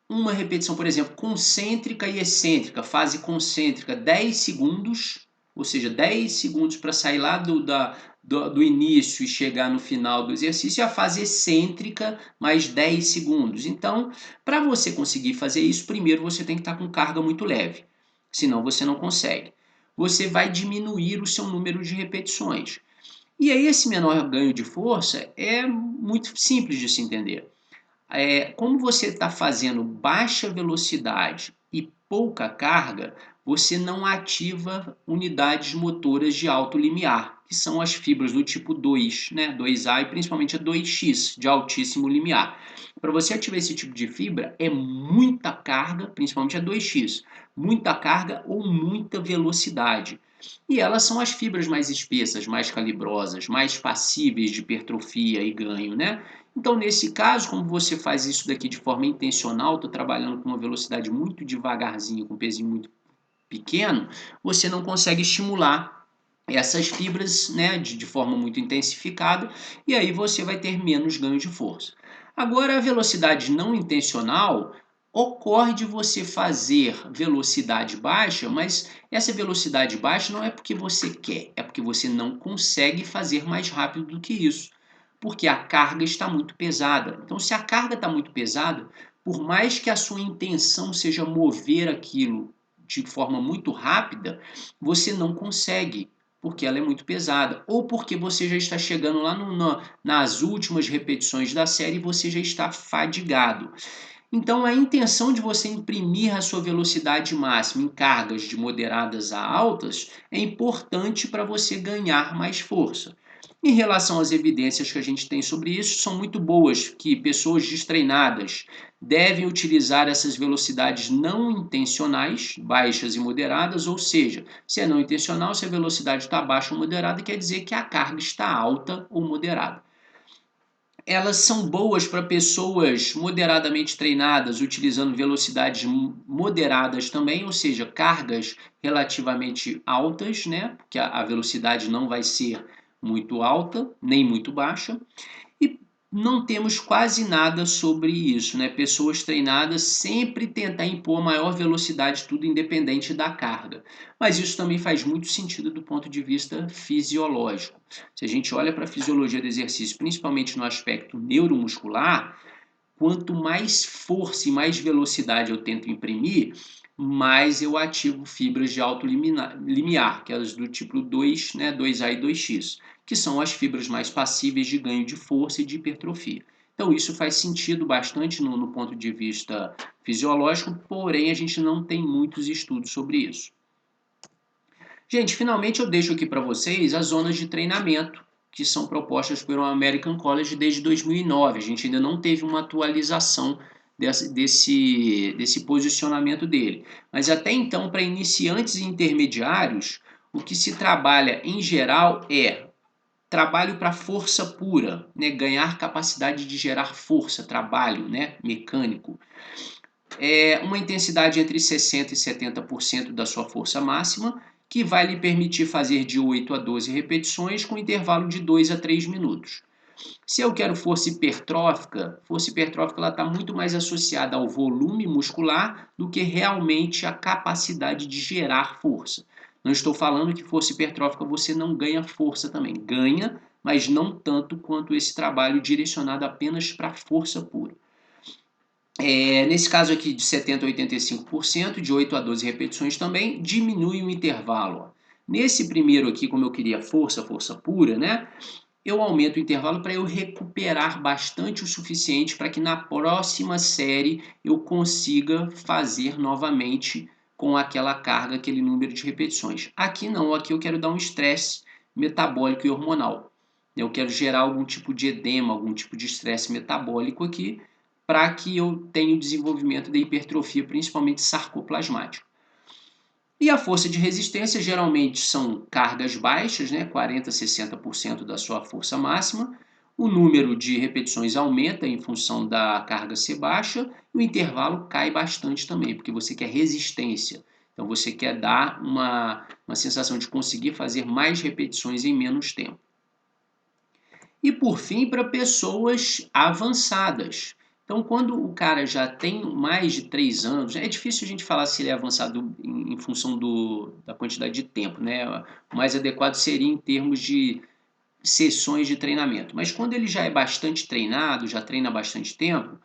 uma repetição, por exemplo, concêntrica e excêntrica, fase concêntrica 10 segundos, ou seja, 10 segundos para sair lá do início e chegar no final do exercício, e a fase excêntrica mais 10 segundos. Então, para você conseguir fazer isso, primeiro você tem que estar com carga muito leve, senão você não consegue. Você vai diminuir o seu número de repetições. E aí esse menor ganho de força é muito simples de se entender. Como você está fazendo baixa velocidade e pouca carga, você não ativa unidades motoras de alto limiar, que são as fibras do tipo 2, né? 2A e principalmente a 2X, de altíssimo limiar. Para você ativar esse tipo de fibra, é muita carga, principalmente a 2X, muita carga ou muita velocidade. E elas são as fibras mais espessas, mais calibrosas, mais passíveis de hipertrofia e ganho, né? Então, nesse caso, como você faz isso daqui de forma intencional, estou trabalhando com uma velocidade muito devagarzinho, com um pezinho muito pequeno, você não consegue estimular essas fibras, né, de forma muito intensificada, e aí você vai ter menos ganho de força. Agora, a velocidade não intencional ocorre de você fazer velocidade baixa, mas essa velocidade baixa não é porque você quer, é porque você não consegue fazer mais rápido do que isso, porque a carga está muito pesada. Então, se a carga está muito pesada, por mais que a sua intenção seja mover aquilo de forma muito rápida, você não consegue, porque ela é muito pesada, ou porque você já está chegando lá nas últimas repetições da série e você já está fadigado. Então, a intenção de você imprimir a sua velocidade máxima em cargas de moderadas a altas é importante para você ganhar mais força. Em relação às evidências que a gente tem sobre isso, são muito boas, que pessoas destreinadas devem utilizar essas velocidades não intencionais, baixas e moderadas, ou seja, se é não intencional, se a velocidade está baixa ou moderada, quer dizer que a carga está alta ou moderada. Elas são boas para pessoas moderadamente treinadas, utilizando velocidades moderadas também, ou seja, cargas relativamente altas, né? Porque a velocidade não vai ser muito alta, nem muito baixa. E não temos quase nada sobre isso, né? Pessoas treinadas sempre tentar impor maior velocidade, tudo independente da carga. Mas isso também faz muito sentido do ponto de vista fisiológico. Se a gente olha para a fisiologia do exercício, principalmente no aspecto neuromuscular, quanto mais força e mais velocidade eu tento imprimir, mais eu ativo fibras de alto limiar, que é as do tipo 2, né, 2A e 2X, que são as fibras mais passíveis de ganho de força e de hipertrofia. Então, isso faz sentido bastante no ponto de vista fisiológico, porém a gente não tem muitos estudos sobre isso. Gente, finalmente eu deixo aqui para vocês as zonas de treinamento que são propostas pelo American College desde 2009. A gente ainda não teve uma atualização desse posicionamento dele. Mas até então, para iniciantes e intermediários, o que se trabalha em geral é trabalho para força pura, né? Ganhar capacidade de gerar força, trabalho, né? Mecânico. Uma intensidade entre 60% e 70% da sua força máxima, que vai lhe permitir fazer de 8 a 12 repetições com intervalo de 2 a 3 minutos. Se eu quero força hipertrófica está muito mais associada ao volume muscular do que realmente à capacidade de gerar força. Não estou falando que força hipertrófica você não ganha força também. Ganha, mas não tanto quanto esse trabalho direcionado apenas para força pura. Nesse caso aqui de 70% a 85%, de 8 a 12 repetições também, diminui o intervalo. Nesse primeiro aqui, como eu queria força pura, né? Eu aumento o intervalo para eu recuperar bastante o suficiente para que na próxima série eu consiga fazer novamente com aquela carga, aquele número de repetições. Aqui não, aqui eu quero dar um estresse metabólico e hormonal. Eu quero gerar algum tipo de edema, algum tipo de estresse metabólico aqui, para que eu tenha o desenvolvimento da hipertrofia, principalmente sarcoplasmática. E a força de resistência geralmente são cargas baixas, né, 40 a 60% da sua força máxima. O número de repetições aumenta em função da carga ser baixa e o intervalo cai bastante também, porque você quer resistência. Então você quer dar uma sensação de conseguir fazer mais repetições em menos tempo. E por fim, para pessoas avançadas. Então, quando o cara já tem mais de 3 anos, é difícil a gente falar se ele é avançado em função da quantidade de tempo, né? O mais adequado seria em termos de sessões de treinamento. Mas quando ele já é bastante treinado, já treina há bastante tempo,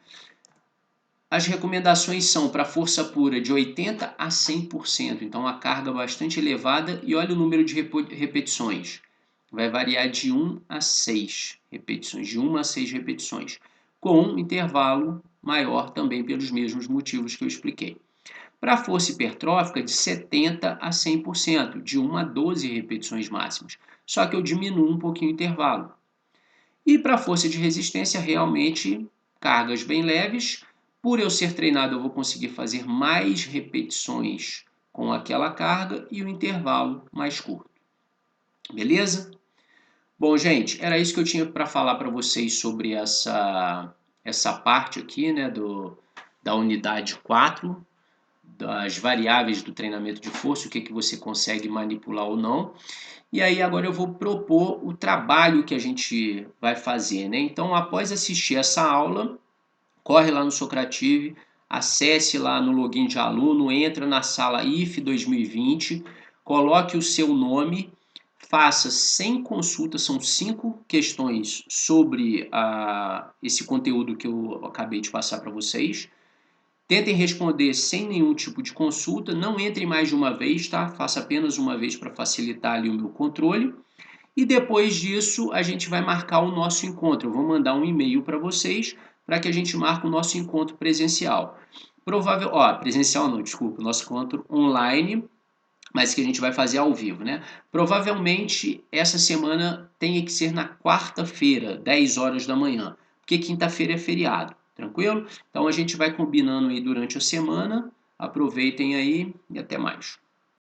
as recomendações são para força pura de 80 a 100%. Então, a carga bastante elevada e olha o número de repetições. Vai variar de 1 a 6 repetições, de 1 a 6 repetições, com um intervalo maior também pelos mesmos motivos que eu expliquei. Para a força hipertrófica, de 70 a 100%, de 1 a 12 repetições máximas, só que eu diminuo um pouquinho o intervalo. E para a força de resistência, realmente, cargas bem leves. Por eu ser treinado, eu vou conseguir fazer mais repetições com aquela carga e o intervalo mais curto. Beleza? Bom, gente, era isso que eu tinha para falar para vocês sobre essa parte aqui, né, da unidade 4, das variáveis do treinamento de força, o que você consegue manipular ou não. E aí agora eu vou propor o trabalho que a gente vai fazer, né? Então, após assistir essa aula, corre lá no Socrative, acesse lá no login de aluno, entra na sala IF 2020, coloque o seu nome, faça 100 consultas, são 5 questões sobre esse conteúdo que eu acabei de passar para vocês. Tentem responder sem nenhum tipo de consulta, não entre mais de uma vez, tá? Faça apenas uma vez para facilitar ali o meu controle. E depois disso, a gente vai marcar o nosso encontro. Eu vou mandar um e-mail para vocês para que a gente marque o nosso encontro presencial. Presencial não, desculpa, o nosso encontro online, mas que a gente vai fazer ao vivo, né? Provavelmente essa semana tenha que ser na quarta-feira, 10 horas da manhã, porque quinta-feira é feriado, tranquilo? Então a gente vai combinando aí durante a semana. Aproveitem aí e até mais.